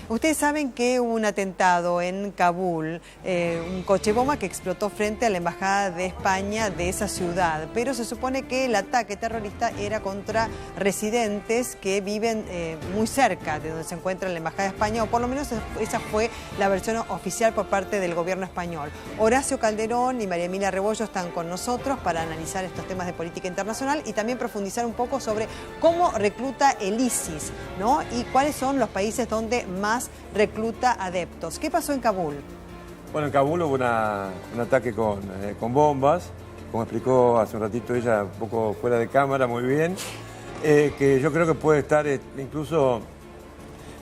Ustedes saben que hubo un atentado en Kabul, un coche bomba que explotó frente a la Embajada de España de esa ciudad, pero se supone que el ataque terrorista era contra residentes que viven muy cerca de donde se encuentra la Embajada de España, o por lo menos esa fue la versión oficial por parte del gobierno español. Horacio Calderón y María Emilia Rebollo están con nosotros para analizar estos temas de política internacional y también profundizar un poco sobre cómo recluta el ISIS, ¿no? Y cuáles son los países donde más recluta adeptos. ¿Qué pasó en Kabul? Bueno, en Kabul hubo un ataque con bombas, como explicó hace un ratito ella, un poco fuera de cámara, muy bien, que yo creo que puede estar incluso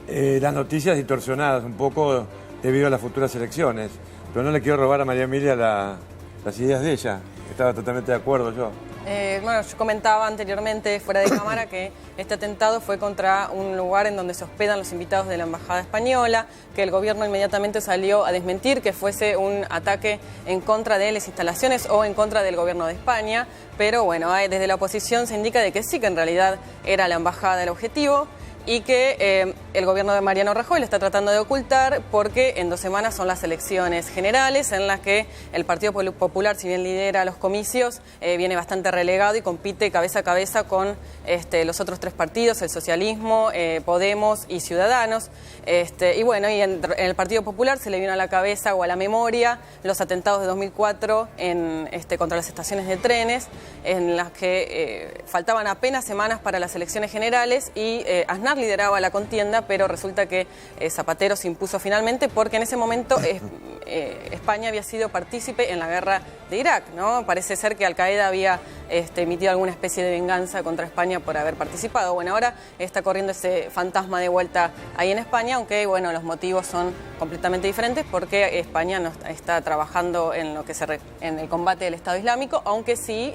las noticias distorsionadas un poco debido a las futuras elecciones. Pero no le quiero robar a María Emilia las ideas de ella. Estaba totalmente de acuerdo yo. Bueno, yo comentaba anteriormente fuera de cámara que este atentado fue contra un lugar en donde se hospedan los invitados de la Embajada Española, que el gobierno inmediatamente salió a desmentir que fuese un ataque en contra de las instalaciones o en contra del gobierno de España, pero bueno, desde la oposición se indica de que sí, que en realidad era la embajada el objetivo, y que el gobierno de Mariano Rajoy lo está tratando de ocultar porque en 2 semanas son las elecciones generales en las que el Partido Popular, si bien lidera los comicios, viene bastante relegado y compite cabeza a cabeza con los otros 3 partidos, el socialismo, Podemos y Ciudadanos. Y bueno, y en el Partido Popular se le vino a la cabeza o a la memoria los atentados de 2004 contra las estaciones de trenes, en las que faltaban apenas semanas para las elecciones generales y Aznar lideraba la contienda, pero resulta que Zapatero se impuso finalmente porque en ese momento España había sido partícipe en la guerra de Irak, ¿no? Parece ser que Al-Qaeda había emitido alguna especie de venganza contra España por haber participado. Bueno, ahora está corriendo ese fantasma de vuelta ahí en España, aunque bueno, los motivos son completamente diferentes porque España no está trabajando en lo que en el combate del Estado Islámico, aunque sí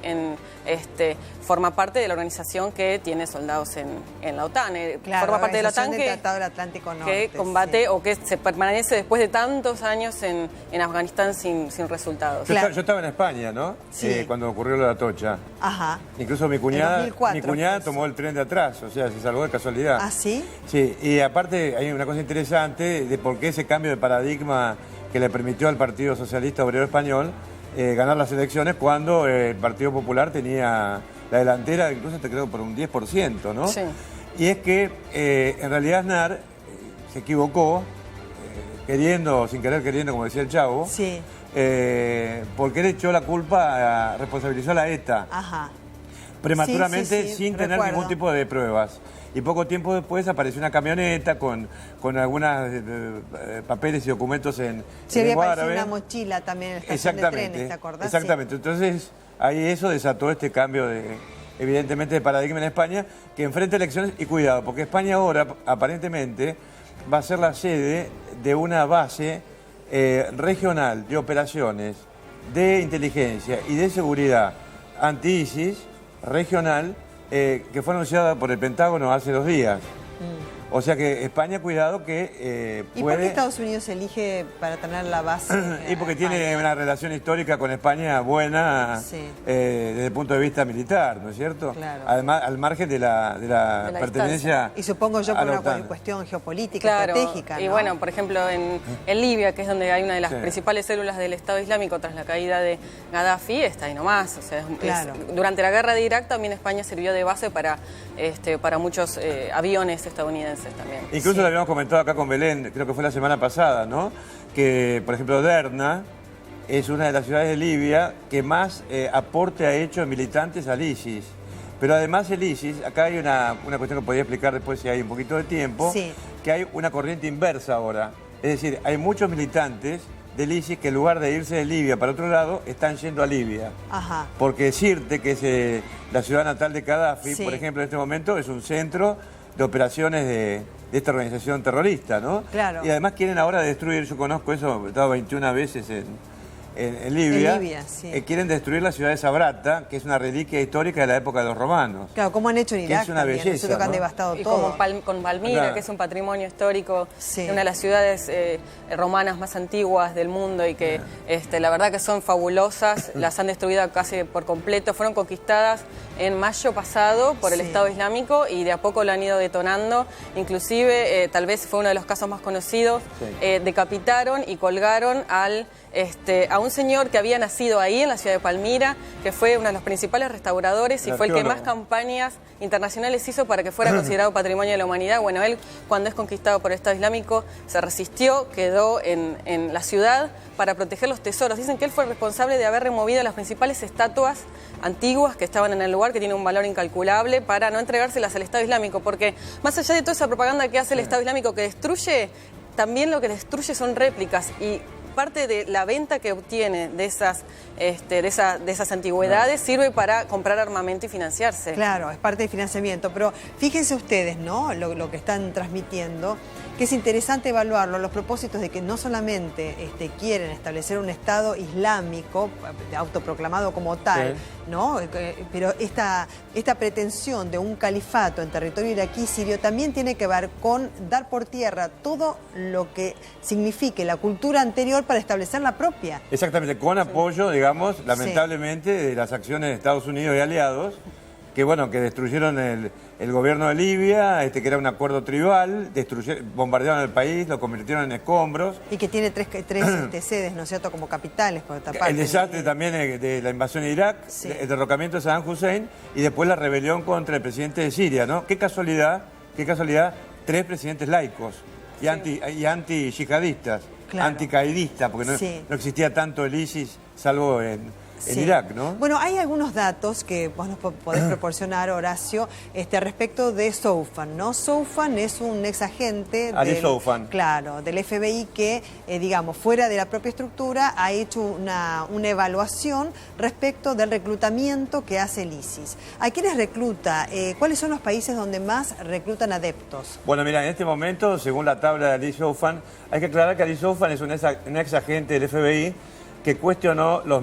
forma parte de la organización que tiene soldados en la OTAN. Claro, forma parte de la OTAN Tratado del Atlántico Norte, que combate, sí, o que se permanece después de tantos años en Afganistán sin resultados. Claro. Yo estaba en España, ¿no? Sí. Cuando ocurrió la Atocha. Ajá. Incluso mi cuñada, 2004 tomó el tren de atrás, o sea, se salvó de casualidad. ¿Ah, sí? Sí, y aparte hay una cosa interesante de por qué ese cambio de paradigma que le permitió al Partido Socialista Obrero Español ganar las elecciones cuando el Partido Popular tenía la delantera, incluso te creo por un 10%, ¿no? Sí. Y es que en realidad Aznar se equivocó, queriendo o sin querer queriendo, como decía el Chavo, Sí. porque él echó la culpa, responsabilizó a la ETA. Ajá. Prematuramente, Sí, sin tener recuerdo. ningún tipo de pruebas. Y poco tiempo después apareció una camioneta con algunos papeles y documentos en Sí, había lengua aparecido árabe. una mochila también en la estación de trenes, ¿te acordás? Exactamente. Sí. Entonces, ahí eso desató este cambio evidentemente de paradigma en España, que enfrenta elecciones. Y cuidado, porque España ahora, aparentemente, va a ser la sede de una base regional de operaciones de inteligencia y de seguridad anti-ISIS regional, que fue anunciada por el Pentágono hace 2 días. O sea que España, cuidado que ¿Y puede... por qué Estados Unidos elige para tener la base? Y porque tiene una relación histórica con España buena, Sí. Desde el punto de vista militar, ¿no es cierto? Claro. Además, al margen de la pertenencia Y supongo yo a por la una OTAN. cuestión geopolítica, Claro, estratégica, ¿no? y bueno, por ejemplo, en Libia, que es donde hay una de las Sí. principales células del Estado Islámico tras la caída de Gaddafi, está ahí nomás. O sea, Claro. Durante la guerra de Irak también España sirvió de base para muchos aviones estadounidenses también. Incluso lo habíamos comentado acá con Belén, creo que fue la semana pasada, ¿no? Que, por ejemplo, Derna es una de las ciudades de Libia que más aporte ha hecho en militantes al ISIS. Pero además el ISIS, acá hay una cuestión que podría explicar después si hay un poquito de tiempo, Sí. que hay una corriente inversa ahora. Es decir, hay muchos militantes del ISIS que en lugar de irse de Libia para otro lado, están yendo a Libia. Ajá. Porque Sirte, que es la ciudad natal de Gaddafi, Sí. por ejemplo, en este momento es un centro de operaciones de esta organización terrorista, ¿no? Claro. Y además quieren ahora destruir, yo conozco eso, he estado 21 veces en Libia, En Libia, sí. quieren destruir la ciudad de Sabrata, que es una reliquia histórica de la época de los romanos. Claro, como han hecho en Irak es una también, belleza, nosotros que han ¿no? devastado Y todo. como con Palmira, Claro. que es un patrimonio histórico, Sí. de una de las ciudades romanas más antiguas del mundo y que la verdad que son fabulosas, las han destruido casi por completo, fueron conquistadas en mayo pasado por el Sí. Estado Islámico y de a poco lo han ido detonando, inclusive tal vez fue uno de los casos más conocidos, Sí. decapitaron y colgaron a un señor que había nacido ahí en la ciudad de Palmira, que fue uno de los principales restauradores y El fue el que más arqueólogo. campañas internacionales hizo para que fuera considerado patrimonio de la humanidad. Bueno, él cuando es conquistado por el Estado Islámico se resistió, quedó en la ciudad para proteger los tesoros. Dicen que él fue responsable de haber removido las principales estatuas antiguas que estaban en el lugar, que tienen un valor incalculable, para no entregárselas al Estado Islámico, porque más allá de toda esa propaganda que hace el Estado Islámico que destruye, también lo que destruye son réplicas y parte de la venta que obtiene de esas antigüedades sirve para comprar armamento y financiarse. Claro, es parte del financiamiento, pero fíjense ustedes, ¿no? Lo que están transmitiendo, que es interesante evaluarlo, los propósitos de que no solamente quieren establecer un Estado islámico, autoproclamado como tal, Sí. ¿no? Pero esta pretensión de un califato en territorio iraquí sirio también tiene que ver con dar por tierra todo lo que signifique la cultura anterior para establecer la propia. Exactamente, con apoyo, digamos, lamentablemente, de las acciones de Estados Unidos y aliados, que bueno, que destruyeron el gobierno de Libia, que era un acuerdo tribal, bombardearon el país, lo convirtieron en escombros. Y que tiene tres sedes, ¿no es cierto?, como capitales, por otra parte. El desastre también de la invasión de Irak, Sí. el derrocamiento de Saddam Hussein y después la rebelión contra el presidente de Siria, ¿no? Qué casualidad, 3 presidentes laicos y anti-yihadistas, Claro. anticaidistas, porque no, Sí. no existía tanto el ISIS salvo en Sí. Irak, ¿no? Bueno, hay algunos datos que vos nos podés proporcionar, Horacio, respecto de Soufan, ¿no? Soufan es un ex agente Ali Soufan. Claro, del FBI que, digamos, fuera de la propia estructura, ha hecho una evaluación respecto del reclutamiento que hace el ISIS. ¿A quiénes recluta? ¿Cuáles son los países donde más reclutan adeptos? Bueno, mira, en este momento, según la tabla de Ali Soufan, hay que aclarar que Ali Soufan es un ex agente del FBI que cuestionó los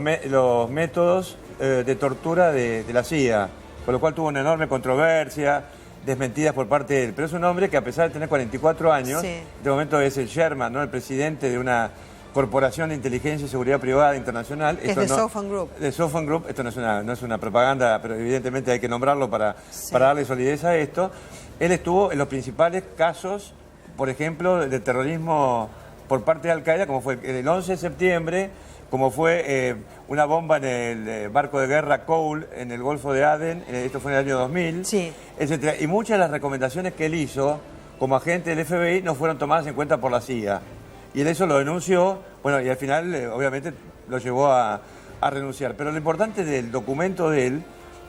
métodos de tortura de la CIA, con lo cual tuvo una enorme controversia, desmentidas por parte de él. Pero es un hombre que, a pesar de tener 44 años, Sí. en este momento es el chairman, ¿no?, el presidente de una corporación de inteligencia y seguridad privada internacional. Que es de Soufan Group. De Soufan Group, esto no es una propaganda, pero evidentemente hay que nombrarlo para darle solidez a esto. Él estuvo en los principales casos, por ejemplo, de terrorismo por parte de Al-Qaeda, como fue el 11 de septiembre, como fue una bomba en el barco de guerra Cole en el Golfo de Adén, esto fue en el año 2000, Sí. etcétera. Y muchas de las recomendaciones que él hizo como agente del FBI no fueron tomadas en cuenta por la CIA. Y él eso lo denunció, bueno, y al final obviamente lo llevó a renunciar. Pero lo importante del documento de él,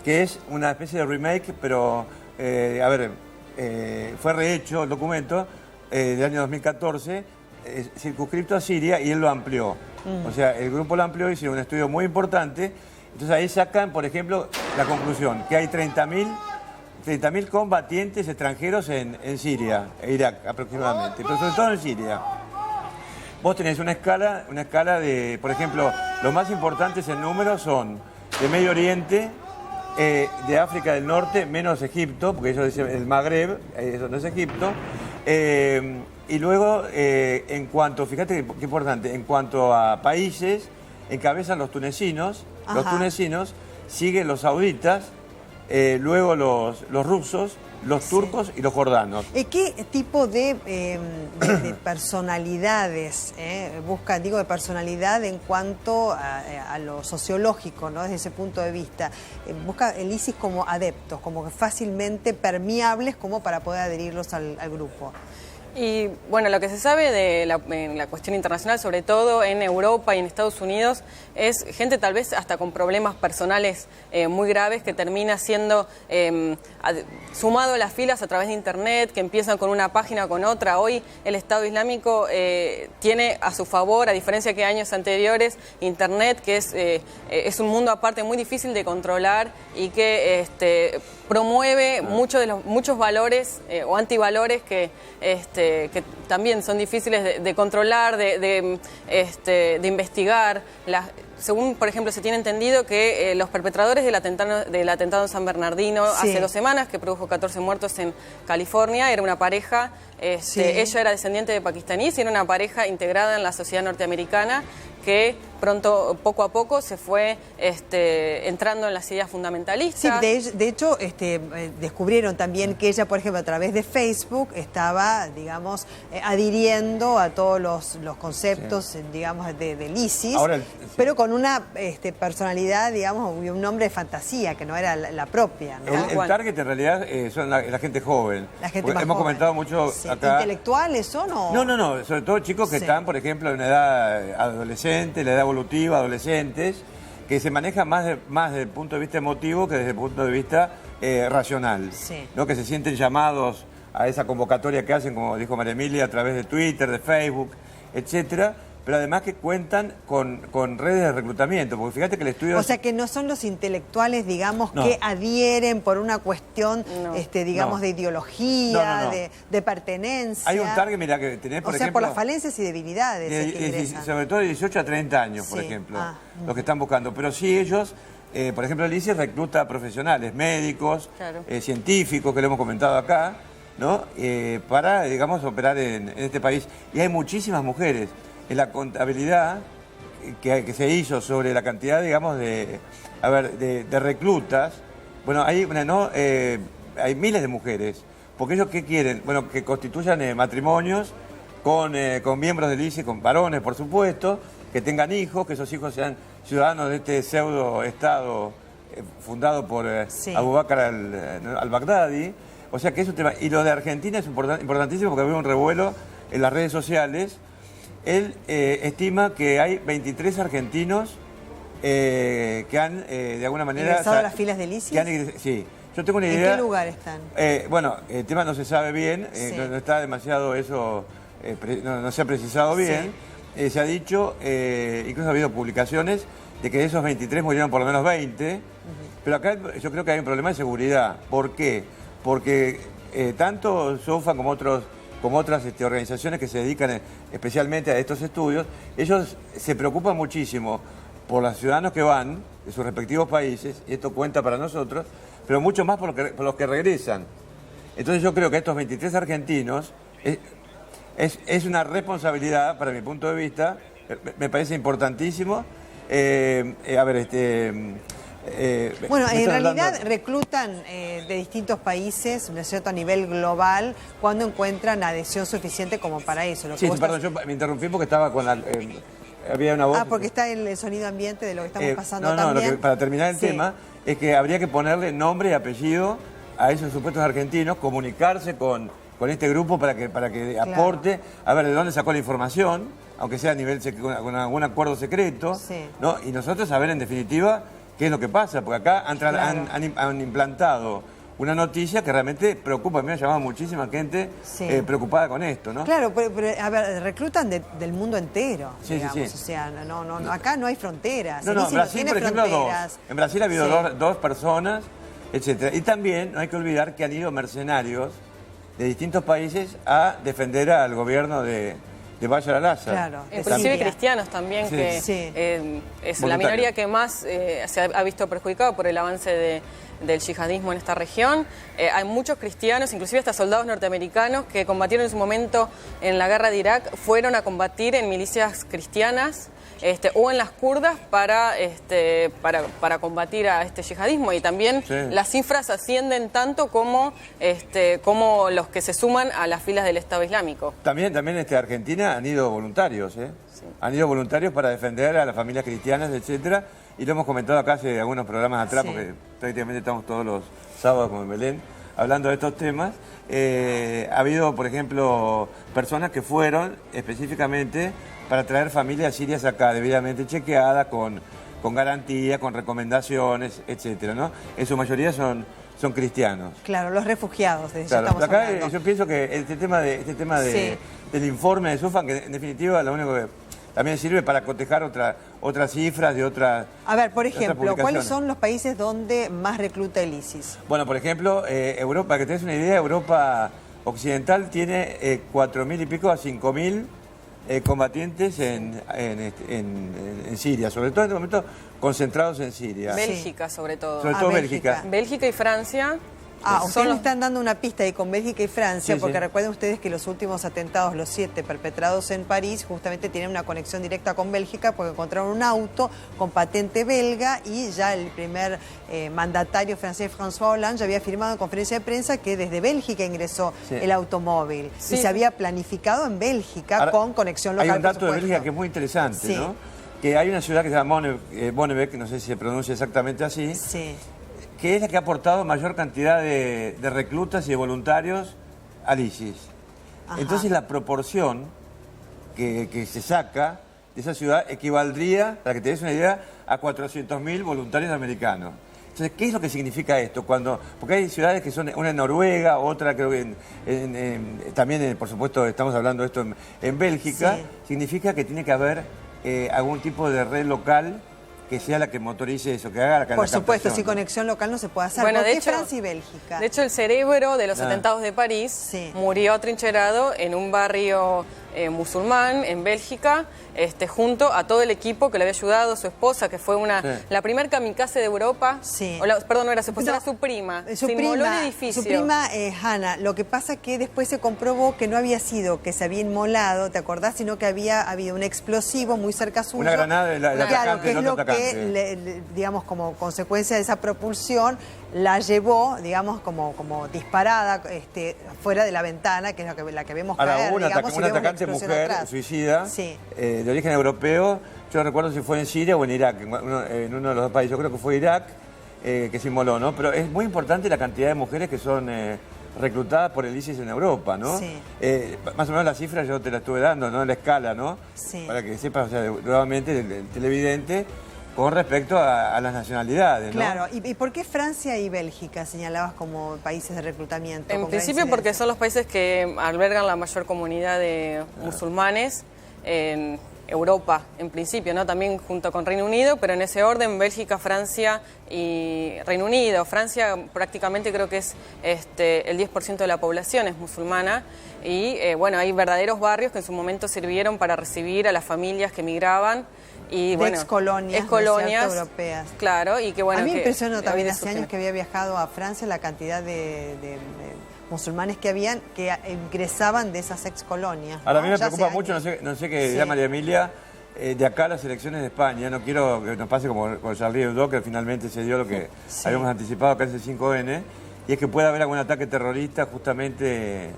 que es una especie de remake, pero, fue rehecho el documento del año 2014, circunscripto a Siria, y él lo amplió. O sea, el grupo lo amplió, hicieron un estudio muy importante. Entonces ahí sacan, por ejemplo, la conclusión, que hay 30.000 combatientes extranjeros en Siria, e Irak aproximadamente, pero sobre todo en Siria. Vos tenés una escala de, por ejemplo, los más importantes en número son de Medio Oriente, de África del Norte, menos Egipto, porque ellos dicen el Magreb, eso no es Egipto. Y luego, en cuanto, fíjate qué importante, en cuanto a países, encabezan los tunecinos, siguen los sauditas, luego los rusos, los turcos y los jordanos. ¿Qué tipo de personalidades buscan? Digo, de personalidad en cuanto a lo sociológico, ¿no? Desde ese punto de vista. Busca el ISIS como adeptos, como fácilmente permeables como para poder adherirlos al grupo. Y bueno, lo que se sabe en la cuestión internacional, sobre todo en Europa y en Estados Unidos, es gente tal vez hasta con problemas personales muy graves que termina siendo sumado a las filas a través de Internet, que empiezan con una página o con otra. Hoy el Estado Islámico tiene a su favor, a diferencia que años anteriores, Internet, que es un mundo aparte muy difícil de controlar y que promueve muchos valores o antivalores que que también son difíciles de controlar, de investigar. Según, por ejemplo, se tiene entendido que los perpetradores del atentado en San Bernardino hace 2 semanas, que produjo 14 muertos en California, era una pareja, ella era descendiente de pakistaníes y era una pareja integrada en la sociedad norteamericana que poco a poco se fue entrando en las ideas fundamentalistas. Sí, de hecho, descubrieron también que ella, por ejemplo, a través de Facebook estaba, digamos, adhiriendo a todos los conceptos, digamos, del ISIS, ahora, pero con una personalidad, digamos, y un nombre de fantasía, que no era la propia, ¿no? El target, en realidad, son la gente joven. La gente más hemos joven. Comentado mucho acá. ¿Intelectuales son o...? No, sobre todo chicos que están, por ejemplo, en una edad adolescente, la edad evolutiva, adolescentes, que se manejan más desde el punto de vista emotivo que desde el punto de vista racional, ¿no? Que se sienten llamados a esa convocatoria que hacen, como dijo María Emilia, a través de Twitter, de Facebook, etcétera, pero además que cuentan con redes de reclutamiento, porque fíjate que el estudio... O sea, que no son los intelectuales, digamos, que adhieren por una cuestión, digamos, de ideología, de pertenencia. Hay un target, mira, que tenés, por ejemplo... por las falencias y debilidades. Sobre todo de 18 a 30 años, por ejemplo, los que están buscando. Pero sí ellos, por ejemplo, el ISIS recluta profesionales, médicos, científicos, que lo hemos comentado acá, ¿no? Para, digamos, operar en este país. Y hay muchísimas mujeres. En la contabilidad que se hizo sobre la cantidad, digamos, de reclutas, bueno, hay miles de mujeres, porque ellos ¿qué quieren? Bueno, que constituyan matrimonios con miembros del ISIS, con varones, por supuesto, que tengan hijos, que esos hijos sean ciudadanos de este pseudo-estado fundado por Abu Bakr al-Baghdadi. O sea que es un tema. Y lo de Argentina es importantísimo porque había un revuelo en las redes sociales. Él estima que hay 23 argentinos que han, de alguna manera... ¿Ingresado a las filas del ISIS? Sí. Yo tengo una idea... ¿En qué lugar están? Bueno, el tema no se sabe bien, no está demasiado eso, no se ha precisado bien. Se ha dicho, incluso ha habido publicaciones, de que de esos 23 murieron por lo menos 20. Pero acá yo creo que hay un problema de seguridad. ¿Por qué? Porque tanto SOFA como otras organizaciones que se dedican especialmente a estos estudios, ellos se preocupan muchísimo por los ciudadanos que van de sus respectivos países, y esto cuenta para nosotros, pero mucho más por los que regresan. Entonces yo creo que estos 23 argentinos es una responsabilidad, para mi punto de vista, me parece importantísimo. Bueno, en realidad reclutan de distintos países, ¿no es cierto?, a nivel global, cuando encuentran adhesión suficiente como para eso. Perdón, yo me interrumpí porque estaba con la... había una voz... porque está el sonido ambiente de lo que estamos pasando también. Para terminar el tema, es que habría que ponerle nombre y apellido a esos supuestos argentinos, comunicarse con este grupo para que aporte, a ver de dónde sacó la información, aunque sea a nivel con algún acuerdo secreto, ¿no? Y nosotros saber en definitiva qué es lo que pasa, porque acá han implantado una noticia que realmente preocupa. A mí me ha llamado muchísima gente preocupada con esto, ¿no? Claro, pero a ver, reclutan del mundo entero, digamos. O sea, acá no hay fronteras. En Brasil, por ejemplo, dos. En Brasil ha habido dos personas, etcétera. Y también no hay que olvidar que han ido mercenarios de distintos países a defender al gobierno de Bashar al-Assad. Claro, inclusive cristianos también, que es la minoría que más se ha visto perjudicado por el avance del yihadismo en esta región. Hay muchos cristianos, inclusive hasta soldados norteamericanos que combatieron en su momento en la guerra de Irak, fueron a combatir en milicias cristianas o en las kurdas para combatir a este yihadismo, y también las cifras ascienden tanto como los que se suman a las filas del Estado Islámico. También Argentina han ido voluntarios, han ido voluntarios para defender a las familias cristianas, etcétera, y lo hemos comentado acá hace algunos programas atrás, porque prácticamente estamos todos los sábados como en Belén hablando de estos temas. Ha habido, por ejemplo, personas que fueron específicamente para traer familias sirias acá, debidamente chequeadas, con garantía, con recomendaciones, etcétera, ¿no? En su mayoría son cristianos. Claro, los refugiados, de eso estamos acá hablando. Yo pienso que este tema del informe de SOFA, que en definitiva lo único que también sirve para cotejar otras cifras de otras... A ver, por ejemplo, ¿cuáles son los países donde más recluta el ISIS? Bueno, por ejemplo, Europa, para que te des una idea, Europa occidental tiene 4.000 y pico a 5.000 combatientes en Siria, sobre todo en este momento concentrados en Siria. Bélgica, sobre todo. Sobre todo Bélgica. Bélgica y Francia. Ustedes me están dando una pista ahí con Bélgica y Francia, Sí, porque sí. recuerden ustedes que los últimos atentados, los 7 perpetrados en París, justamente tienen una conexión directa con Bélgica, porque encontraron un auto con patente belga y ya el primer mandatario francés, François Hollande, ya había afirmado en conferencia de prensa que desde Bélgica ingresó el automóvil. Sí. Y se había planificado en Bélgica. Ahora, con conexión local. Hay un dato por de supuesto. Bélgica que es muy interesante, Sí. ¿no? Que hay una ciudad que se llama Bonnebeek, no sé si se pronuncia exactamente así, Sí. que es la que ha aportado mayor cantidad de reclutas y de voluntarios al ISIS. Ajá. Entonces la proporción que se saca de esa ciudad equivaldría, para que te des una idea, a 400.000 voluntarios americanos. Entonces, ¿qué es lo que significa esto? Porque hay ciudades que son, una en Noruega, otra creo que también, por supuesto, estamos hablando de esto en Bélgica, Sí. significa que tiene que haber algún tipo de red local que sea la que motorice eso, que haga la Por supuesto, captación, sin ¿no? conexión local no se puede hacer. Bueno, ¿Por de qué hecho, Francia y Bélgica? De hecho, el cerebro de los Ah. atentados de París Sí. murió atrincherado en un barrio musulmán en Bélgica, junto a todo el equipo que le había ayudado, su esposa, que fue Sí. la primer kamikaze de Europa. Sí. Perdón, no era su esposa, No, era su prima. Su Se inmoló el edificio. Su prima, Hannah. Lo que pasa que después se comprobó que no había sido que se había inmolado, ¿te acordás? Sino que había habido un explosivo muy cerca suyo. Una granada del Claro, atacante, que es del lo otro que, atacante. digamos, como consecuencia de esa propulsión, la llevó, digamos, como disparada fuera de la ventana, que es la que vemos Ahora, caer, hubo digamos, y un vemos una atacante explosión mujer, atrás. suicida, Sí. de origen europeo. Yo no recuerdo si fue en Siria o en Irak, en uno de los dos países. Yo creo que fue Irak, que se inmoló, ¿no? Pero es muy importante la cantidad de mujeres que son reclutadas por el ISIS en Europa, ¿no? Sí. Más o menos la cifra yo te la estuve dando, ¿no? La escala, ¿no? Sí. Para que sepas, o sea, nuevamente, el televidente, con respecto a las nacionalidades, ¿no? Claro, ¿y por qué Francia y Bélgica señalabas como países de reclutamiento? En con gran principio porque incidencia? son los países que albergan la mayor comunidad de musulmanes en Europa, en principio, ¿no? También junto con Reino Unido, pero en ese orden Bélgica, Francia y Reino Unido. Francia prácticamente creo que es el 10% de la población es musulmana y bueno, hay verdaderos barrios que en su momento sirvieron para recibir a las familias que migraban. Y, de bueno, excolonias, excolonias, ¿no es cierto? Europeas. Claro, y que bueno. A mí me que impresionó también había hace años que había viajado a Francia la cantidad de musulmanes que habían que ingresaban de esas excolonias. Ahora, a mí me Ya preocupa hace mucho, años. no sé qué Sí. dirá María Emilia, de acá a las elecciones de España. No quiero que nos pase como con Charlie Hebdo, que finalmente se dio lo que Sí. habíamos anticipado acá en el 5N, y es que pueda haber algún ataque terrorista justamente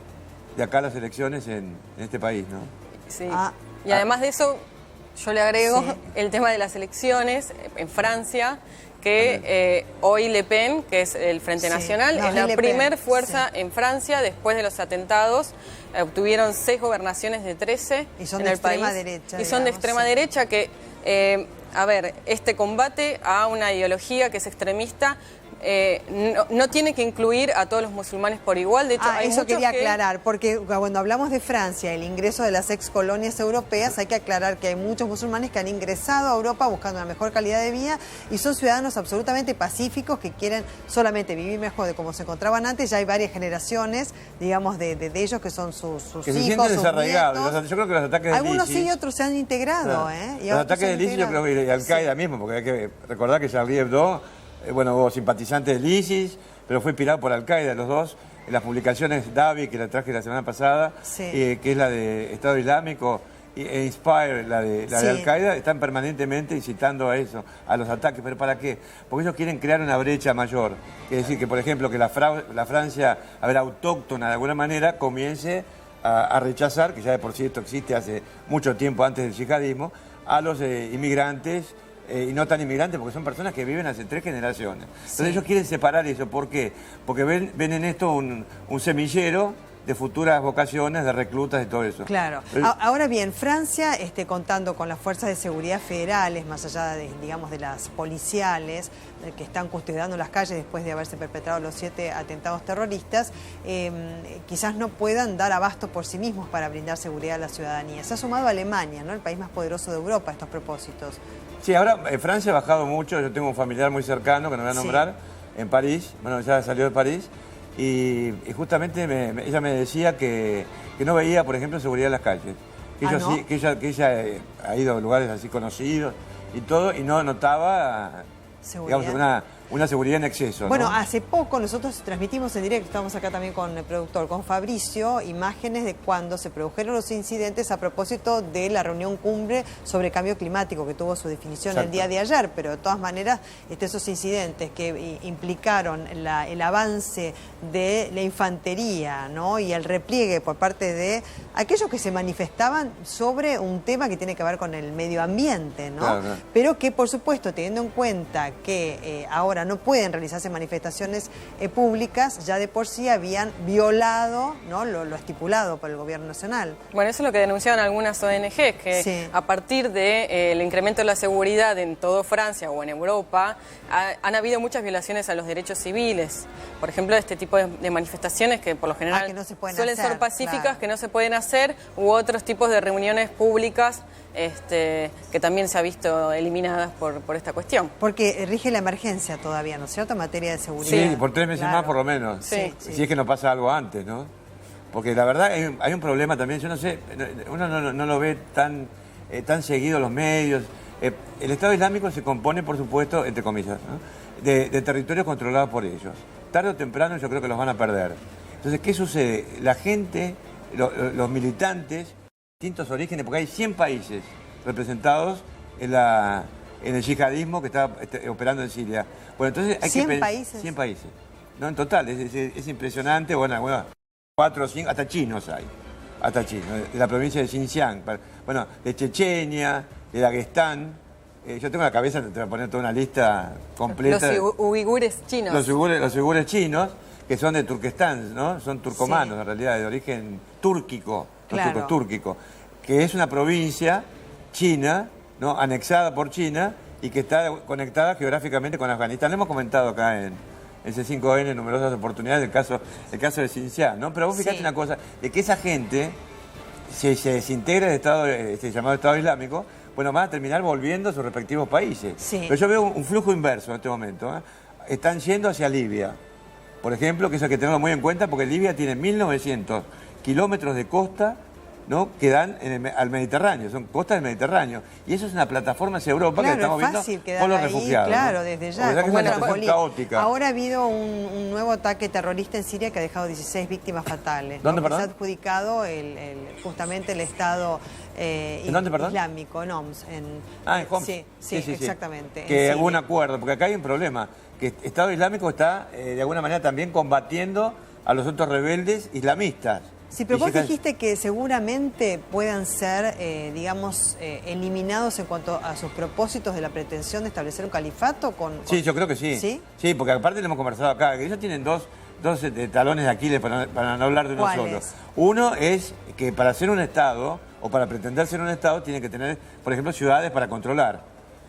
de acá a las elecciones en este país, ¿no? Sí. Ah. Y además de eso, yo le agrego Sí. el tema de las elecciones en Francia, que hoy Le Pen, que es el Frente Sí. Nacional, No, es la Le Pen, primer fuerza sí. en Francia después de los atentados. Obtuvieron 6 gobernaciones de 13 Y son en de el extrema país. derecha, Y son de digamos, extrema sí. derecha que, a ver, este combate a una ideología que es extremista no tiene que incluir a todos los musulmanes por igual. De hecho, hay eso muchos quería que- aclarar, porque cuando hablamos de Francia, el ingreso de las ex colonias europeas, hay que aclarar que hay muchos musulmanes que han ingresado a Europa buscando una mejor calidad de vida y son ciudadanos absolutamente pacíficos que quieren solamente vivir mejor de como se encontraban antes. Ya hay varias generaciones, digamos, de ellos que son sus Que se hijos, sienten sus desarraigados. nietos. Yo creo que los ataques del Algunos ISIS... sí y otros se han integrado, ¿eh? Y Los otros ataques se han del ISIS, yo creo que integrado. Al-Qaeda mismo, porque hay que recordar que Charlie Hebdo, hubo simpatizantes del ISIS, pero fue inspirado por Al-Qaeda, los dos. En las publicaciones Davi, que la traje la semana pasada, Sí. que es la de Estado Islámico, e Inspire, la de Sí. Al-Qaeda, están permanentemente incitando a eso, a los ataques. ¿Pero para qué? Porque ellos quieren crear una brecha mayor. Es decir, que por ejemplo, que la Francia, a ver, autóctona de alguna manera, comience a rechazar, que ya de por sí esto existe hace mucho tiempo antes del yihadismo, a los inmigrantes, y no tan inmigrantes, porque son personas que viven hace 3 generaciones. Entonces ellos quieren separar eso. ¿Por qué? Porque ven en esto un semillero de futuras vocaciones, de reclutas y todo eso. Claro. Ahora bien, Francia, contando con las fuerzas de seguridad federales, más allá de, digamos, de las policiales, que están custodiando las calles después de haberse perpetrado los 7 atentados terroristas, quizás no puedan dar abasto por sí mismos para brindar seguridad a la ciudadanía. Se ha sumado a Alemania, ¿no? El país más poderoso de Europa, a estos propósitos. Sí, ahora Francia ha bajado mucho. Yo tengo un familiar muy cercano, que no voy a Sí. nombrar, en París. Bueno, ya salió de París. y justamente ella me decía que no veía, por ejemplo, seguridad en las calles. Que ella, ¿no? que ella ha ido a lugares así conocidos y todo, y no notaba, digamos, una seguridad en exceso, Bueno, ¿no? hace poco nosotros transmitimos en directo, estamos acá también con el productor, con Fabricio, imágenes de cuando se produjeron los incidentes a propósito de la reunión cumbre sobre cambio climático que tuvo su definición Exacto. el día de ayer, pero de todas maneras esos incidentes que implicaron el avance de la infantería, ¿no? Y el repliegue por parte de aquellos que se manifestaban sobre un tema que tiene que ver con el medio ambiente, ¿no? Claro, claro. Pero que, por supuesto, teniendo en cuenta que ahora no pueden realizarse manifestaciones públicas, ya de por sí habían violado, ¿no?, lo estipulado por el Gobierno Nacional. Bueno, eso es lo que denunciaban algunas ONG, que Sí. a partir del incremento de la seguridad en toda Francia o en Europa, han habido muchas violaciones a los derechos civiles. Por ejemplo, este tipo de manifestaciones que por lo general que no se pueden suelen hacer, ser pacíficas, claro. que no se pueden hacer, u otros tipos de reuniones públicas que también se ha visto eliminadas por esta cuestión. Porque rige la emergencia todavía, ¿no es cierto?, en materia de seguridad. Sí, por 3 meses Claro. más por lo menos. Sí. Si es que no pasa algo antes, ¿no? Porque la verdad hay un problema también, yo no sé, uno no lo ve tan seguido en los medios. El Estado Islámico se compone, por supuesto, entre comillas, ¿no?, de territorios controlados por ellos. Tarde o temprano yo creo que los van a perder. Entonces, ¿qué sucede? La gente, los militantes, distintos orígenes, porque hay 100 países representados en el yihadismo que está operando en Siria. Bueno, entonces hay 100 que países. 100 países. No, en total, es impresionante. Bueno, 4 o 5, hasta chinos hay. Hasta chinos, de la provincia de Xinjiang. Bueno, de Chechenia, de Daguestán. Yo tengo en la cabeza, te voy a poner toda una lista completa. Los uigures chinos. Los uigures chinos, que son de Turquestán, ¿no? Son turcomanos, Sí. en realidad, de origen túrquico, Claro. túrquico, que es una provincia china, ¿no?, anexada por China y que está conectada geográficamente con Afganistán. Lo hemos comentado acá en C5N en numerosas oportunidades, el caso de Xinjiang, ¿no? Pero vos fijate Sí. una cosa, de que esa gente se desintegra del Estado, llamado Estado Islámico, bueno, van a terminar volviendo a sus respectivos países. Sí. Pero yo veo un flujo inverso en este momento, ¿eh? Están yendo hacia Libia, por ejemplo, que eso hay que tenerlo muy en cuenta, porque Libia tiene 1.900 kilómetros de costa, ¿no?, que dan al Mediterráneo, son costas del Mediterráneo. Y eso es una plataforma hacia Europa, Claro, que estamos es fácil viendo quedar con los ahí, refugiados. claro, ¿no? desde La ya. verdad que es como una la situación política. caótica. Ahora ha habido un nuevo ataque terrorista en Siria que ha dejado 16 víctimas fatales. ¿Dónde, ¿no? Que se perdón? ha adjudicado justamente el Estado ¿En dónde, perdón? islámico, en Homs. En Homs. Sí, exactamente. en Que Siria. hubo un acuerdo, porque acá hay un problema, que Estado Islámico está de alguna manera también combatiendo a los otros rebeldes islamistas. Sí, pero Y vos llega- dijiste que seguramente puedan ser, eliminados en cuanto a sus propósitos de la pretensión de establecer un califato Sí, yo creo que sí. ¿Sí? Sí, porque aparte lo hemos conversado acá, que ellos tienen dos talones de Aquiles, para no hablar de uno ¿Cuáles? solo. Uno es que para ser un Estado, o para pretender ser un Estado, tiene que tener, por ejemplo, ciudades para controlar.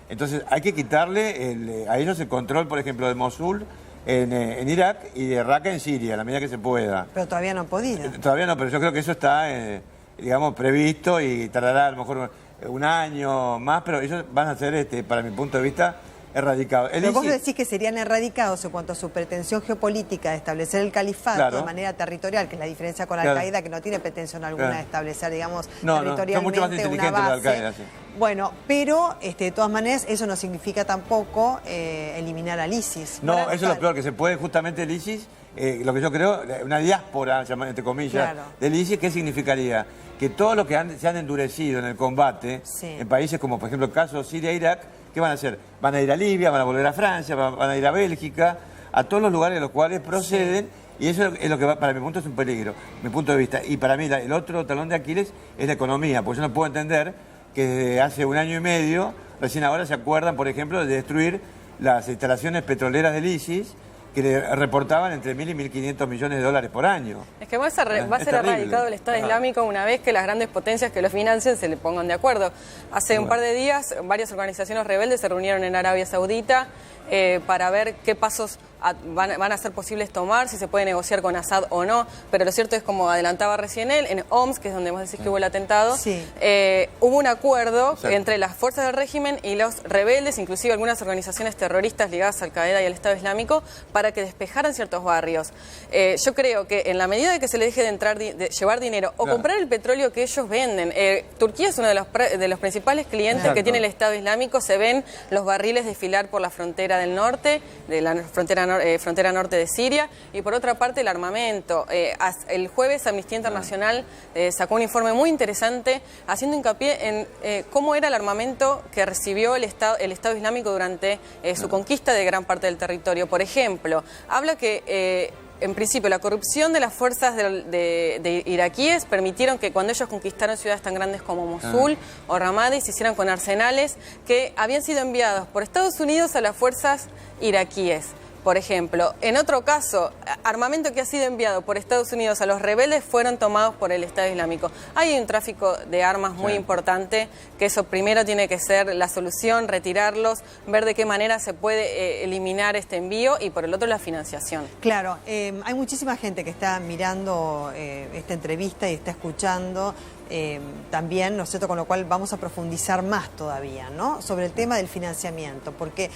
Entonces hay que quitarle a ellos el control, por ejemplo, de Mosul en Irak y de Raqqa en Siria, a la medida que se pueda. Pero todavía no han podido. Todavía no, pero yo creo que eso está, digamos, previsto y tardará a lo mejor un año más, pero ellos van a ser, para mi punto de vista, erradicados. El Pero vos ISIS decís que serían erradicados en cuanto a su pretensión geopolítica de establecer el califato Claro. de manera territorial, que es la diferencia con Claro. Al-Qaeda, que no tiene pretensión alguna Claro. de establecer, digamos, No, no, son territorialmente mucho más una inteligentes base. los de Al-Qaeda, sí. Bueno, pero de todas maneras eso no significa tampoco eliminar al ISIS. No, Bueno, eso es lo peor, que se puede justamente el ISIS, lo que yo creo, una diáspora, entre comillas, Claro. del ISIS, ¿qué significaría? Que todos los que se han endurecido en el combate, Sí. en países como, por ejemplo, el caso Siria e Irak, ¿qué van a hacer? Van a ir a Libia, van a volver a Francia, van a ir a Bélgica, a todos los lugares de los cuales proceden, y eso es lo que para mi punto es un peligro, mi punto de vista. Y para mí el otro talón de Aquiles es la economía, porque yo no puedo entender que desde hace un año y medio, recién ahora se acuerdan, por ejemplo, de destruir las instalaciones petroleras del ISIS, que le reportaban entre 1.000 y 1.500 millones de dólares por año. Es que va a ser terrible. erradicado el Estado Islámico una vez que las grandes potencias que lo financian se le pongan de acuerdo. Hace un par de días varias organizaciones rebeldes se reunieron en Arabia Saudita para ver qué pasos van a ser posibles tomar, si se puede negociar con Assad o no, pero lo cierto es, como adelantaba recién él, en Homs, que es donde vos decís que hubo el atentado, hubo un acuerdo entre las fuerzas del régimen y los rebeldes, inclusive algunas organizaciones terroristas ligadas a Al-Qaeda y al Estado Islámico, para que despejaran ciertos barrios. Yo creo que en la medida de que se le deje de entrar, de llevar dinero o comprar el petróleo que ellos venden, Turquía es uno de los principales clientes que tiene el Estado Islámico. Se ven los barriles desfilar por la frontera del norte, de la frontera norte de Siria, y por otra parte el armamento. El jueves Amnistía Internacional sacó un informe muy interesante haciendo hincapié en cómo era el armamento que recibió el Estado Islámico durante su conquista de gran parte del territorio. Por ejemplo, habla que en principio, la corrupción de las fuerzas de iraquíes permitieron que cuando ellos conquistaron ciudades tan grandes como Mosul o Ramadi, se hicieran con arsenales que habían sido enviados por Estados Unidos a las fuerzas iraquíes. Por ejemplo, en otro caso, armamento que ha sido enviado por Estados Unidos a los rebeldes fueron tomados por el Estado Islámico. Hay un tráfico de armas muy importante, que eso primero tiene que ser la solución, retirarlos, ver de qué manera se puede eliminar este envío, y por el otro la financiación. Claro, hay muchísima gente que está mirando esta entrevista y está escuchando también, ¿no es cierto?, con lo cual vamos a profundizar más todavía, ¿no?, sobre el tema del financiamiento, porque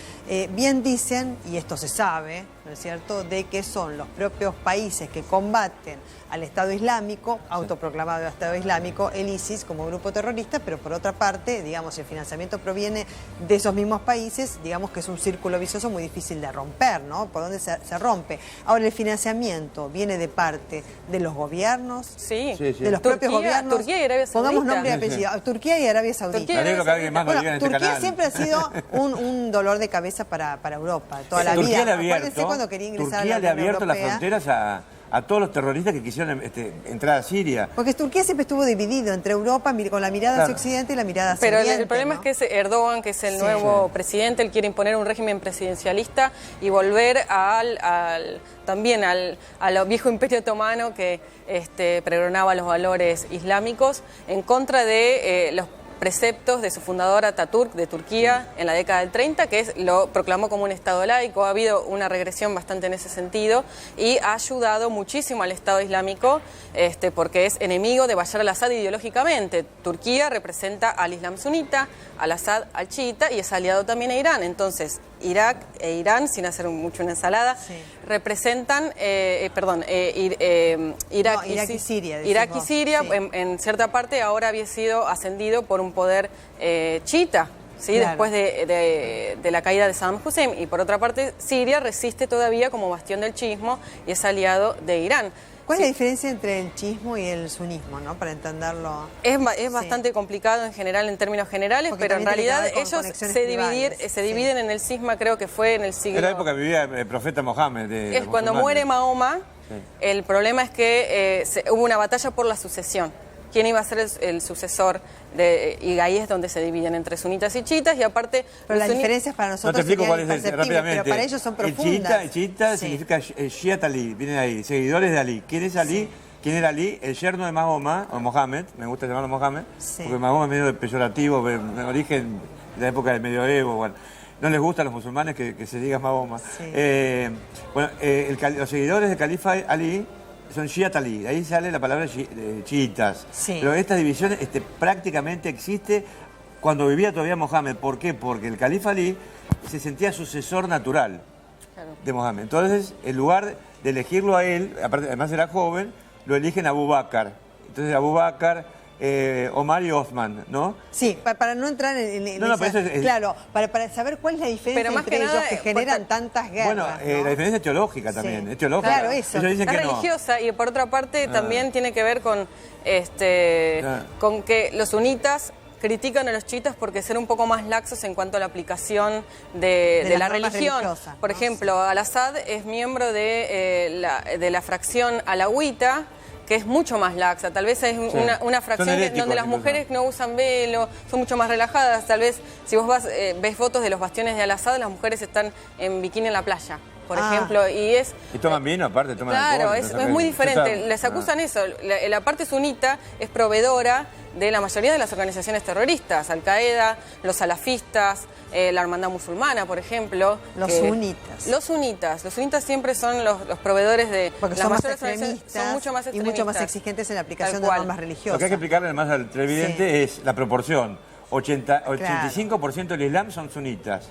bien dicen, y esto se sabe, ¿no es cierto?, de que son los propios países que combaten al Estado Islámico, autoproclamado Estado Islámico, el ISIS como grupo terrorista, pero por otra parte, digamos, el financiamiento proviene de esos mismos países, digamos que es un círculo vicioso muy difícil de romper, ¿no?, por donde se rompe. Ahora, el financiamiento viene de parte de los gobiernos, de los propios gobiernos. Turquía y Arabia Saudita. Pongamos nombre y apellido. Turquía y Arabia Saudita. Me alegro que alguien más lo diga en este Turquía canal. siempre ha sido un dolor de cabeza para Europa, toda la Turquía vida. Acuérdense cuando quería ingresar Turquía a le la ha Unión abierto las Europea. fronteras a todos los terroristas que quisieron entrar a Siria. Porque Turquía siempre estuvo dividido entre Europa con la mirada hacia Occidente y la mirada hacia Pero Oriente. el problema ¿no? es que Erdogan, que es el nuevo presidente, él quiere imponer un régimen presidencialista y volver también al viejo imperio otomano que pregonaba los valores islámicos, en contra de los preceptos de su fundador Atatürk de Turquía en la década del 30, que lo proclamó como un Estado laico. Ha habido una regresión bastante en ese sentido y ha ayudado muchísimo al Estado Islámico porque es enemigo de Bashar al-Assad ideológicamente. Turquía representa al Islam sunita, al Assad al chiita, y es aliado también a Irán. Entonces, Irak e Irán, sin hacer mucho una ensalada, representan, Irak y Siria. Irak y Siria, en cierta parte, ahora había sido ascendido por un poder chiita, ¿sí? Después de la caída de Saddam Hussein. Y por otra parte, Siria resiste todavía como bastión del chiismo y es aliado de Irán. ¿Cuál es la diferencia entre el chiismo y el sunismo, ¿no? Para entenderlo. Es bastante complicado en general, en términos generales, porque pero en realidad ellos se dividen en el cisma, creo que fue en el siglo... En la época vivía el profeta Mohammed. Es cuando muere Mahoma, el problema es que hubo una batalla por la sucesión. ¿Quién iba a ser el sucesor? Y ahí es donde se dividen entre sunitas y chiitas, y aparte... Pero las diferencias para nosotros no te explico cuál serían es rápidamente. pero para ellos son profundas. El chiita significa Shiat Ali, viene de ahí, seguidores de Ali. ¿Quién es Ali? ¿Quién era Ali? El yerno de Mahoma, o Mohammed, me gusta llamarlo Mohammed, porque Mahoma es medio peyorativo, de origen de la época del medioevo, bueno. No les gusta a los musulmanes que se diga Mahoma. Los seguidores del califa Ali son Shiat Ali, de ahí sale la palabra chiitas. Pero esta división prácticamente existe cuando vivía todavía Mohammed. ¿Por qué? Porque el califa Ali se sentía sucesor natural de Mohammed. Entonces, en lugar de elegirlo a él, además era joven, lo eligen a Abu Bakr. Entonces, Abu Bakr, Omar y Osman, ¿no? Sí, para no entrar en claro, para saber cuál es la diferencia entre ellos que generan tantas guerras. Bueno, la diferencia es teológica también, es teológica. Claro, eso. Ellos dicen es que religiosa y por otra parte también tiene que ver con que los sunitas critican a los chiitas porque ser un poco más laxos en cuanto a la aplicación de la religión. Por ejemplo, Al-Assad es miembro de la fracción alawita, que es mucho más laxa. Tal vez es una fracción donde las mujeres no usan velo, son mucho más relajadas. Tal vez si vos ves fotos de los bastiones de Al-Assad, las mujeres están en bikini en la playa, por ejemplo, y toman vino aparte, toman claro, alcohol. es muy diferente. Les acusan eso. La parte sunita es proveedora de la mayoría de las organizaciones terroristas, Al-Qaeda, los salafistas, la Hermandad Musulmana, por ejemplo. Los sunitas. Los sunitas siempre son los proveedores de... Porque las son más mayores extremistas, son mucho más y mucho más exigentes en la aplicación de normas religiosas. Lo que hay que explicarle además al televidente es la proporción. 85% del Islam son sunitas,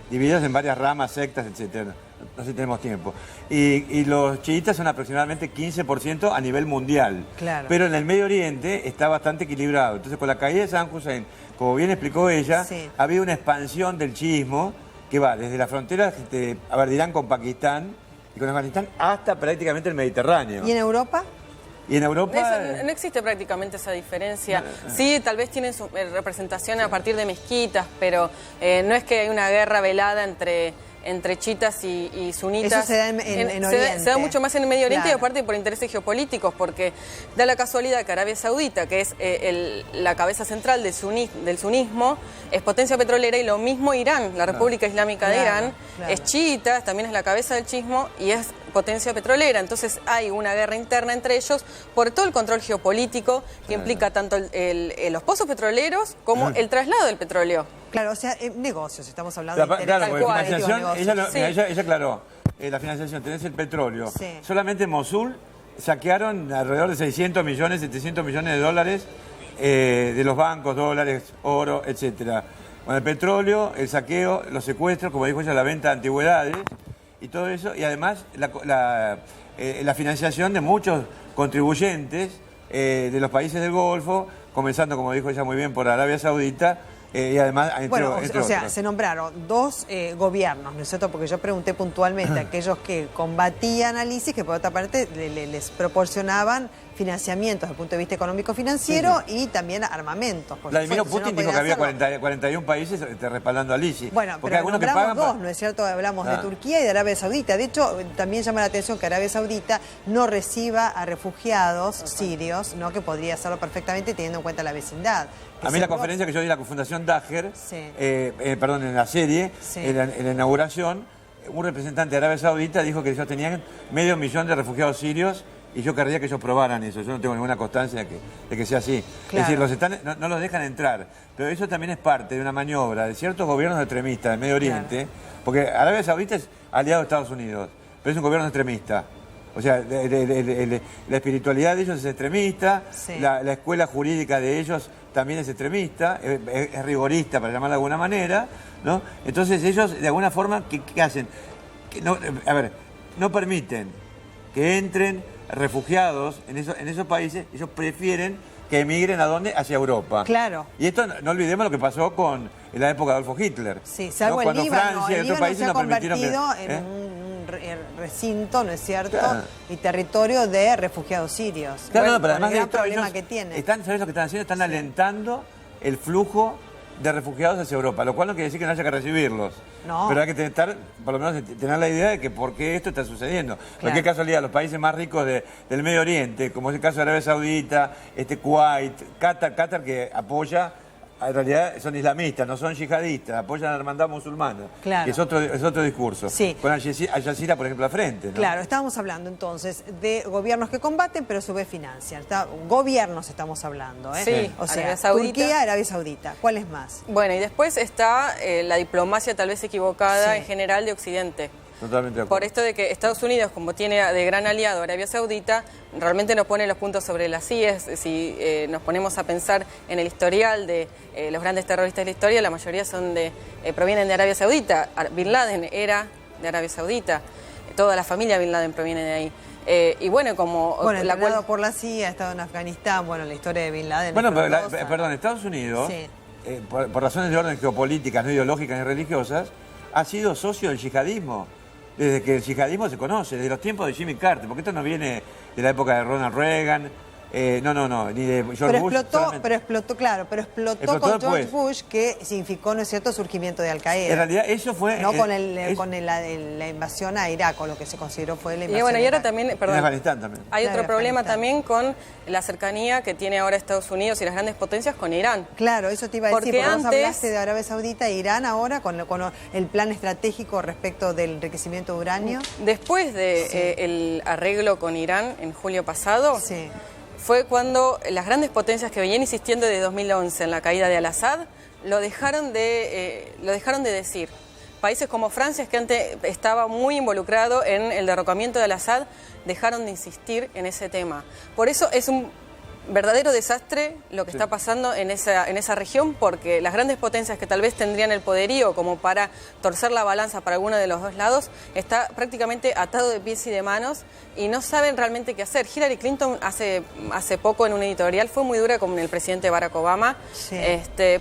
divididos en varias ramas, sectas, etcétera. No sé si tenemos tiempo. Y los chiitas son aproximadamente 15% a nivel mundial. Claro. Pero en el Medio Oriente está bastante equilibrado. Entonces, con la caída de Saddam Hussein, como bien explicó ella, había una expansión del chiismo que va desde las fronteras de Irán con Pakistán y con Afganistán hasta prácticamente el Mediterráneo. ¿Y en Europa? Y en Europa... No existe prácticamente esa diferencia. Sí, tal vez tienen su representación a partir de mezquitas, pero no es que hay una guerra velada entre chiitas y sunitas. Eso se da en Oriente. Se da mucho más en el Medio Oriente, claro. y aparte por intereses geopolíticos, porque da la casualidad que Arabia Saudita, que es la cabeza central del sunismo, es potencia petrolera, y lo mismo Irán, la República Islámica de Irán, es chiita, también es la cabeza del chiismo y es potencia petrolera. Entonces hay una guerra interna entre ellos por todo el control geopolítico que implica tanto los pozos petroleros como el traslado del petróleo. Claro, o sea, negocios, estamos hablando de Claro, porque financiación, negocios. ella aclaró, la financiación, tenés el petróleo. Sí. Solamente en Mosul saquearon alrededor de 600 millones, 700 millones de dólares de los bancos, dólares, oro, etcétera. Con el petróleo, el saqueo, los secuestros, como dijo ella, la venta de antigüedades y todo eso, y además la financiación de muchos contribuyentes de los países del Golfo, comenzando, como dijo ella muy bien, por Arabia Saudita. Y además, se nombraron dos gobiernos, ¿no es cierto? Porque yo pregunté puntualmente a aquellos que combatían al ISIS, que por otra parte les proporcionaban financiamientos desde el punto de vista económico-financiero y también armamentos. Vladimir Putin dijo que había 41 países respaldando al ISIS. Bueno, pero algunos que pagan dos, ¿no es cierto? Hablamos de Turquía y de Arabia Saudita. De hecho, también llama la atención que Arabia Saudita no reciba a refugiados sirios, ¿no? Que podría hacerlo perfectamente teniendo en cuenta la vecindad. A mí la conferencia que yo di en la Fundación Daher, en la serie, en la inauguración, un representante de Arabia Saudita dijo que ellos tenían 500.000 de refugiados sirios y yo querría que ellos probaran eso. Yo no tengo ninguna constancia de que sea así. Claro. Es decir, no los dejan entrar. Pero eso también es parte de una maniobra de ciertos gobiernos extremistas del Medio Oriente, porque Arabia Saudita es aliado de Estados Unidos, pero es un gobierno extremista. O sea, la espiritualidad de ellos es extremista, la escuela jurídica de ellos también es extremista, es rigorista, para llamarlo de alguna manera, ¿no? Entonces ellos, de alguna forma, ¿qué hacen? No permiten que entren refugiados en esos países. Ellos prefieren que emigren ¿a dónde? Hacia Europa. Claro. Y esto, no olvidemos lo que pasó en la época de Adolfo Hitler. Sí, salvo Cuando el Líbano. Francia y otros países se ha no permitieron convertido que... en un recinto, ¿no es cierto? Claro. Y territorio de refugiados sirios. Claro, pero además el gran de esto, problema ellos que tienen. ¿sabes lo que están haciendo? Están alentando el flujo de refugiados hacia Europa, lo cual no quiere decir que no haya que recibirlos. No. Pero hay que por lo menos tener la idea de que por qué esto está sucediendo. Porque casualidad, los países más ricos del Medio Oriente, como es el caso de Arabia Saudita, Kuwait, Qatar que apoya, en realidad son islamistas, no son yihadistas, apoyan a la hermandad musulmana. Claro. Que es otro discurso. Sí. Con Al Jazeera, por ejemplo, al frente, ¿no? Claro, estábamos hablando entonces de gobiernos que combaten, pero a su vez financian. Gobiernos estamos hablando, ¿eh? Sí, o sea, Arabia Saudita. Turquía, Arabia Saudita. ¿Cuál es más? Bueno, y después está la diplomacia tal vez equivocada en general de Occidente. Totalmente de acuerdo. Por esto de que Estados Unidos, como tiene de gran aliado a Arabia Saudita, realmente no pone los puntos sobre las IES. Si nos ponemos a pensar en el historial de los grandes terroristas de la historia, la mayoría provienen de Arabia Saudita. Bin Laden era de Arabia Saudita. Toda la familia Bin Laden proviene de ahí. Y bueno, como... Bueno, entrenado por la CIA, ha estado en Afganistán, bueno, la historia de Bin Laden... Bueno, pero Estados Unidos, por razones de orden geopolíticas, no ideológicas ni religiosas, ha sido socio del yihadismo. Desde que el yihadismo se conoce, desde los tiempos de Jimmy Carter, porque esto no viene de la época de Ronald Reagan, no, ni de George Bush. Pero explotó con George Bush, que significó, ¿no es cierto?, el surgimiento de Al-Qaeda. En realidad eso fue... No con la invasión a Irak, o lo que se consideró fue la invasión. Y bueno, y ahora a Irak. también, En Afganistán también. Hay otro problema también con la cercanía que tiene ahora Estados Unidos y las grandes potencias con Irán. Claro, eso te iba a decir, Porque vos hablaste de Arabia Saudita e Irán ahora con el plan estratégico respecto del enriquecimiento de uranio. Después del arreglo con Irán en julio pasado, fue cuando las grandes potencias que venían insistiendo desde 2011 en la caída de Al-Assad lo dejaron de decir. Países como Francia, que antes estaba muy involucrado en el derrocamiento de Al-Assad, dejaron de insistir en ese tema. Por eso es un verdadero desastre lo que está pasando en esa región, porque las grandes potencias que tal vez tendrían el poderío como para torcer la balanza para alguno de los dos lados, está prácticamente atado de pies y de manos y no saben realmente qué hacer. Hillary Clinton hace poco en un editorial fue muy dura con el presidente Barack Obama, sí,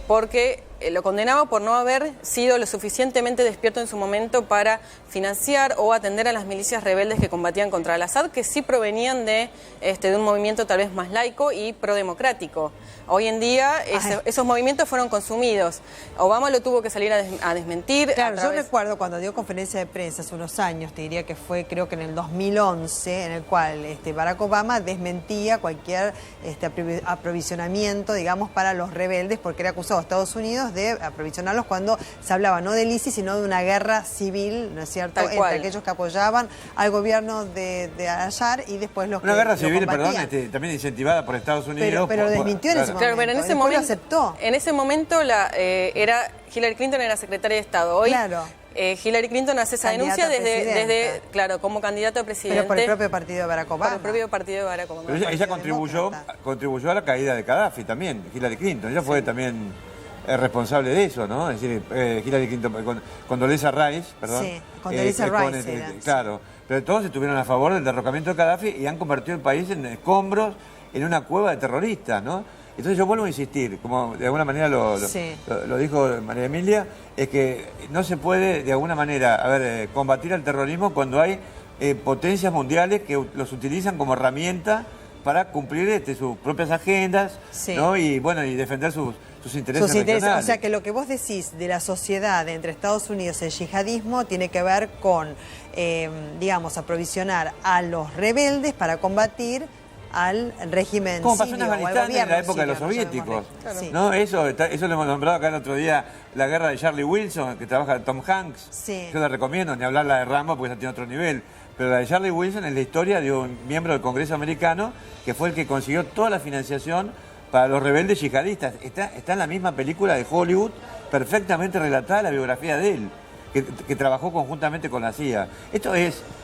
porque lo condenaba por no haber sido lo suficientemente despierto en su momento para financiar o atender a las milicias rebeldes que combatían contra Al-Assad, que sí provenían de un movimiento tal vez más laico y prodemocrático. Hoy en día esos movimientos fueron consumidos. Obama lo tuvo que salir a desmentir. Claro, yo recuerdo cuando dio conferencia de prensa hace unos años, te diría que fue creo que en el 2011, en el cual Barack Obama desmentía cualquier aprovisionamiento, digamos, para los rebeldes, porque era acusado a Estados Unidos de aprovisionarlos cuando se hablaba no del ISIS, sino de una guerra civil, ¿no es cierto?, entre aquellos que apoyaban al gobierno de Al-Assad y después los una guerra civil, perdón, también incentivada por Estados Unidos. Pero desmintió en ese momento. Claro, pero en ese momento, aceptó. En ese momento Hillary Clinton era secretaria de Estado. Hoy Hillary Clinton hace esa denuncia desde como candidata a presidente. Pero por el propio partido de Barack Obama. Por el propio partido de Barack Obama. Pero ella contribuyó a la caída de Gaddafi también, Hillary Clinton. Ella fue también responsable de eso, ¿no? Es decir, Hillary Clinton, Condoleezza Rice, perdón. Sí, Condoleezza Rice era. Claro, pero todos estuvieron a favor del derrocamiento de Gaddafi y han convertido el país en escombros, en una cueva de terroristas, ¿no? Entonces yo vuelvo a insistir, como de alguna manera lo dijo María Emilia, es que no se puede de alguna manera combatir al terrorismo cuando hay potencias mundiales que los utilizan como herramienta para cumplir sus propias agendas, ¿no? Y bueno, y defender sus intereses regionales. O sea que lo que vos decís de la sociedad entre Estados Unidos y el yihadismo tiene que ver con, digamos, aprovisionar a los rebeldes para combatir al régimen como pasó en Afganistán en la época de los soviéticos, ¿no? Eso lo hemos nombrado acá el otro día, la guerra de Charlie Wilson, que trabaja Tom Hanks. Yo la recomiendo, ni hablar la de Rambo porque ya tiene otro nivel. Pero la de Charlie Wilson es la historia de un miembro del Congreso americano que fue el que consiguió toda la financiación para los rebeldes yihadistas. Está en la misma película de Hollywood, perfectamente relatada la biografía de él, que trabajó conjuntamente con la CIA. Esto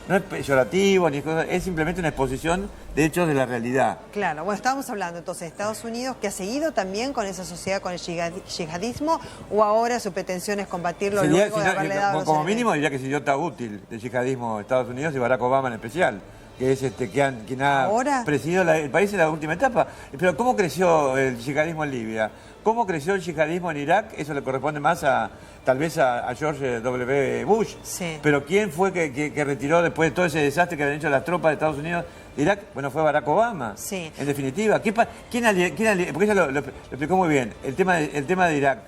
no es peyorativo, es simplemente una exposición de hechos de la realidad. Claro, bueno, estábamos hablando entonces de Estados Unidos, que ha seguido también con esa sociedad, con el yihadismo, o ahora su pretensión es combatirlo luego de haberle dado como mínimo diría que es idiota útil del yihadismo de Estados Unidos y Barack Obama en especial, que es quien ha presidido el país en la última etapa. Pero ¿cómo creció el yihadismo en Libia? ¿Cómo creció el yihadismo en Irak? Eso le corresponde más tal vez a George W. Bush. Pero ¿quién fue que retiró después de todo ese desastre que habían hecho las tropas de Estados Unidos de Irak? Bueno, fue Barack Obama. En definitiva, ¿quién porque ella lo explicó muy bien, el tema de Irak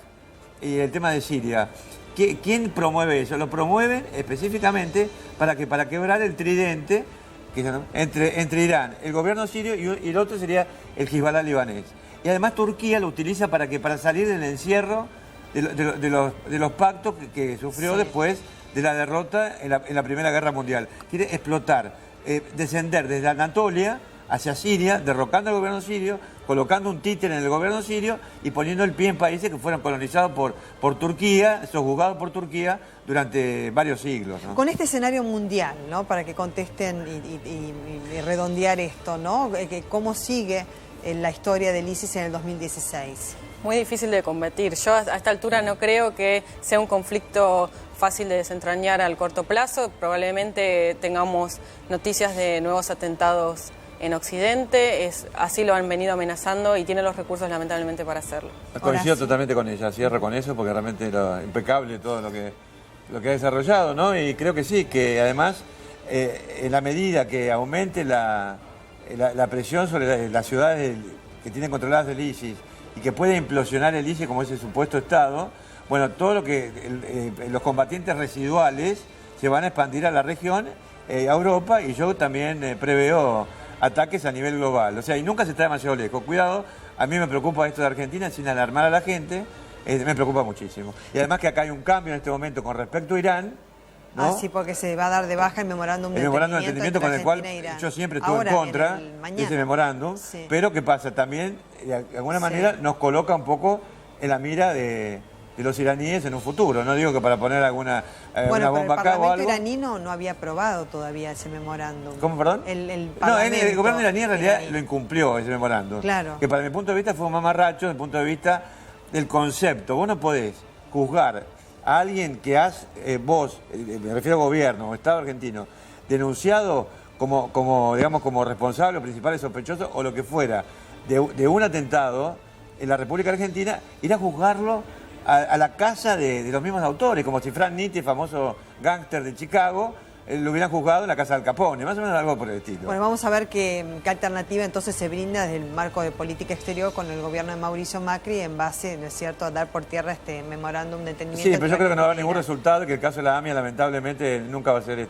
y el tema de Siria. ¿Quién promueve eso? Lo promueven específicamente para quebrar el tridente entre Irán, el gobierno sirio y el otro sería el Hezbollah libanés. Y además Turquía lo utiliza para salir del encierro de los pactos que sufrió después de la derrota en la Primera Guerra Mundial. Quiere explotar, descender desde Anatolia hacia Siria, derrocando al gobierno sirio, colocando un títere en el gobierno sirio y poniendo el pie en países que fueron colonizados por Turquía, sojuzgados por Turquía durante varios siglos, ¿no? Con este escenario mundial, ¿no? Para que contesten y redondear esto, ¿no? ¿Cómo sigue la historia del ISIS en el 2016? Muy difícil de combatir. Yo a esta altura no creo que sea un conflicto fácil de desentrañar al corto plazo. Probablemente tengamos noticias de nuevos atentados en Occidente, así lo han venido amenazando y tiene los recursos lamentablemente para hacerlo. Coincido totalmente con ella, cierro con eso porque realmente era impecable todo lo que ha desarrollado, ¿no? Y creo que sí, que además en la medida que aumente la presión sobre las ciudades que tienen controladas el ISIS y que puede implosionar el ISIS como ese supuesto Estado, bueno, todo lo que los combatientes residuales se van a expandir a la región, a Europa, y yo también preveo ataques a nivel global. O sea, y nunca se está demasiado lejos. Cuidado, a mí me preocupa esto de Argentina sin alarmar a la gente, me preocupa muchísimo. Y además que acá hay un cambio en este momento con respecto a Irán, ¿no? Ah, sí, porque se va a dar de baja el memorándum de entendimiento con el cual yo siempre estuve en contra de ese memorándum, pero ¿qué pasa? También, de alguna manera, nos coloca un poco en la mira de los iraníes en un futuro. No digo que para poner alguna una bomba acá o algo. El iraní no había aprobado todavía ese memorándum. ¿Cómo, perdón? El gobierno iraní en realidad lo incumplió, ese memorándum. Claro. Que para mi punto de vista fue un mamarracho, desde el punto de vista del concepto. Vos no podés juzgar a alguien que vos, me refiero al gobierno o Estado argentino, denunciado como responsable o principal sospechoso o lo que fuera de un atentado en la República Argentina, ir a juzgarlo a la casa de los mismos autores, como si Frank Nitti, famoso gángster de Chicago, lo hubieran juzgado en la casa de Al Capone, más o menos algo por el estilo. Bueno, vamos a ver qué alternativa entonces se brinda desde el marco de política exterior con el gobierno de Mauricio Macri en base, ¿no es cierto?, a dar por tierra este memorándum de entendimiento. Sí, pero yo creo que no va a haber ningún resultado, que el caso de la AMIA lamentablemente nunca va a ser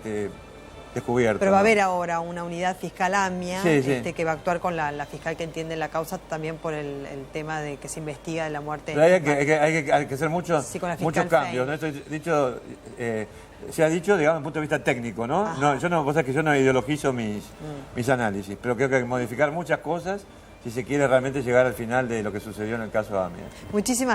descubierto. Pero va a haber ahora una unidad fiscal AMIA que va a actuar con la fiscal que entiende la causa también por el tema de que se investiga de la muerte. Pero hay que hacer muchos cambios, ¿no? Esto se ha dicho, digamos, desde el punto de vista técnico, ¿no? Vos sabés que yo no ideologizo mis análisis, pero creo que hay que modificar muchas cosas si se quiere realmente llegar al final de lo que sucedió en el caso AMIA. Muchísimas